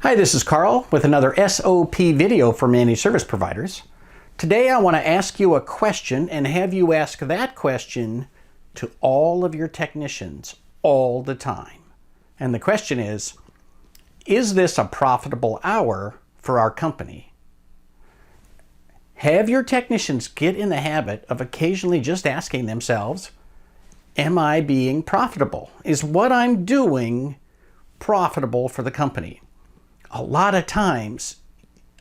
Hi, this is Carl with another SOP video for managed service providers. Today I want to ask you a question and have you ask that question to all of your technicians all the time. And the question is this a profitable hour for our company? Have your technicians get in the habit of occasionally just asking themselves, am I being profitable? Is what I'm doing profitable for the company? A lot of times,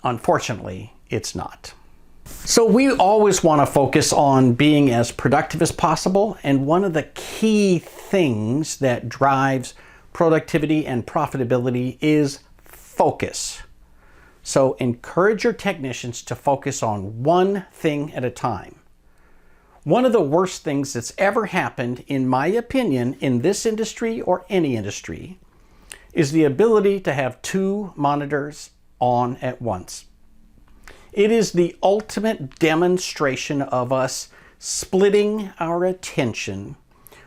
unfortunately, it's not. So we always want to focus on being as productive as possible, and one of the key things that drives productivity and profitability is focus. So encourage your technicians to focus on one thing at a time. One of the worst things that's ever happened, in my opinion, in this industry or any industry, is the ability to have two monitors on at once. It is the ultimate demonstration of us splitting our attention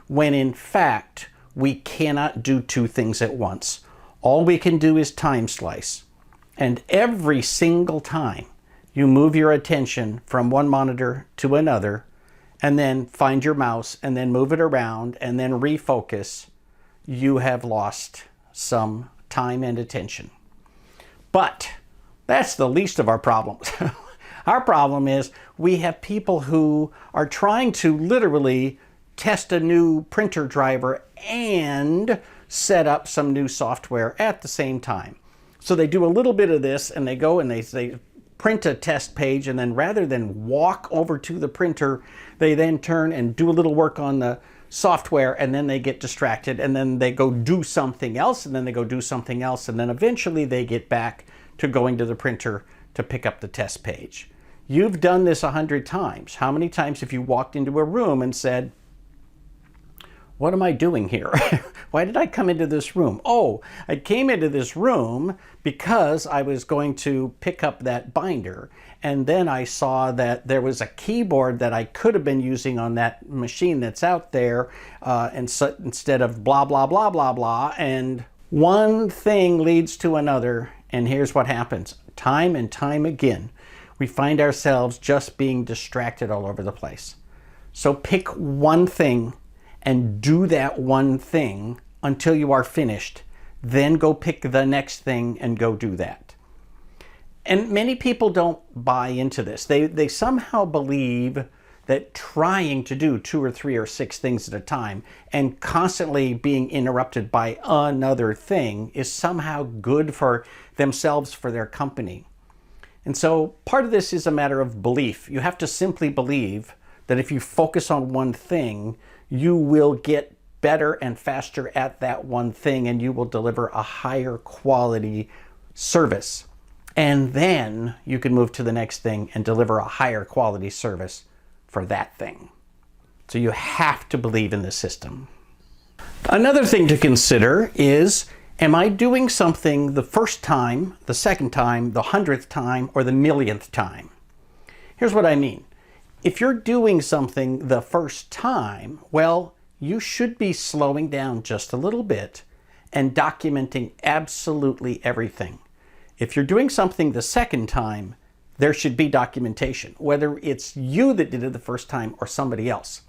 when in fact we cannot do two things at once. All we can do is time slice. And every single time you move your attention from one monitor to another and then find your mouse and then move it around and then refocus, you have lost some time and attention. But that's the least of our problems. Our problem is we have people who are trying to literally test a new printer driver and set up some new software at the same time. So they do a little bit of this and they go and they print a test page, and then rather than walk over to the printer, they then turn and do a little work on the software, and then they get distracted, and then they go do something else, and then they go do something else, and then eventually they get back to going to the printer to pick up the test page. You've done this 100 times. How many times have you walked into a room and said, what am I doing here? Why did I come into this room? Oh, I came into this room because I was going to pick up that binder, and then I saw that there was a keyboard that I could have been using on that machine that's out there, and so, instead of blah, blah, blah, blah, blah, and one thing leads to another, and here's what happens. Time and time again, we find ourselves just being distracted all over the place. So pick one thing and do that one thing until you are finished. Then go pick the next thing and go do that. And many people don't buy into this. They somehow believe that trying to do 2 or 3 or 6 things at a time and constantly being interrupted by another thing is somehow good for themselves, for their company. And so part of this is a matter of belief. You have to simply believe that if you focus on one thing, you will get better and faster at that one thing, and you will deliver a higher quality service. And then you can move to the next thing and deliver a higher quality service for that thing. So you have to believe in the system. Another thing to consider is, am I doing something the first time, the second time, the 100th time, or the millionth time? Here's what I mean. If you're doing something the first time, well, you should be slowing down just a little bit and documenting absolutely everything. If you're doing something the second time, there should be documentation, whether it's you that did it the first time or somebody else.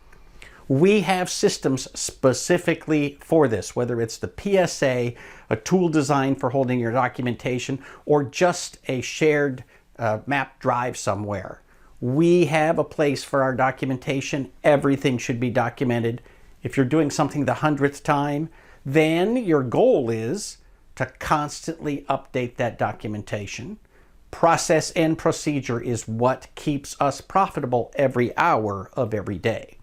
We have systems specifically for this, whether it's the PSA, a tool designed for holding your documentation, or just a shared map drive somewhere. We have a place for our documentation. Everything should be documented. If you're doing something the 100th time, then your goal is to constantly update that documentation. Process and procedure is what keeps us profitable every hour of every day.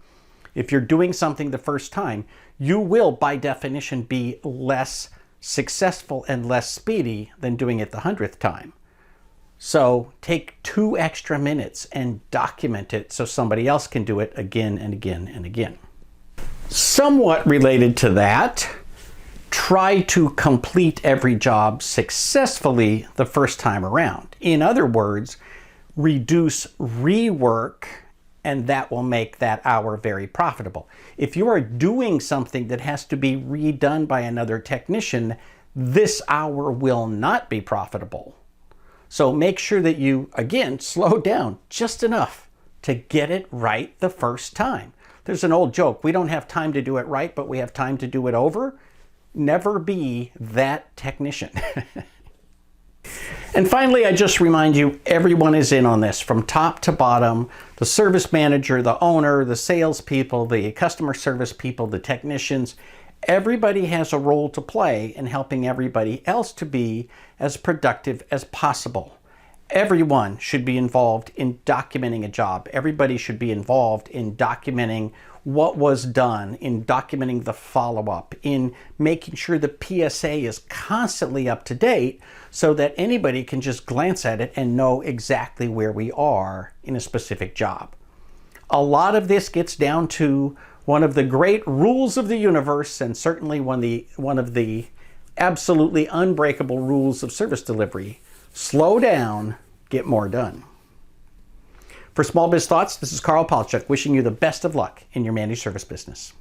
If you're doing something the first time, you will, by definition, be less successful and less speedy than doing it the 100th time. So take 2 extra minutes and document it so somebody else can do it again and again and again. Somewhat related to that, try to complete every job successfully the first time around. In other words, reduce rework, and that will make that hour very profitable. If you are doing something that has to be redone by another technician, this hour will not be profitable. So make sure that you, again, slow down just enough to get it right the first time. There's an old joke, we don't have time to do it right, but we have time to do it over. Never be that technician. And finally, I just remind you, everyone is in on this from top to bottom. The service manager, the owner, the salespeople, the customer service people, the technicians. Everybody has a role to play in helping everybody else to be as productive as possible. Everyone should be involved in documenting a job. Everybody should be involved in documenting what was done, in documenting the follow-up, in making sure the PSA is constantly up to date so that anybody can just glance at it and know exactly where we are in a specific job. A lot of this gets down to one of the great rules of the universe, and certainly one of the absolutely unbreakable rules of service delivery. Slow down, get more done. For Small Biz Thoughts, this is Carl Palchuk wishing you the best of luck in your managed service business.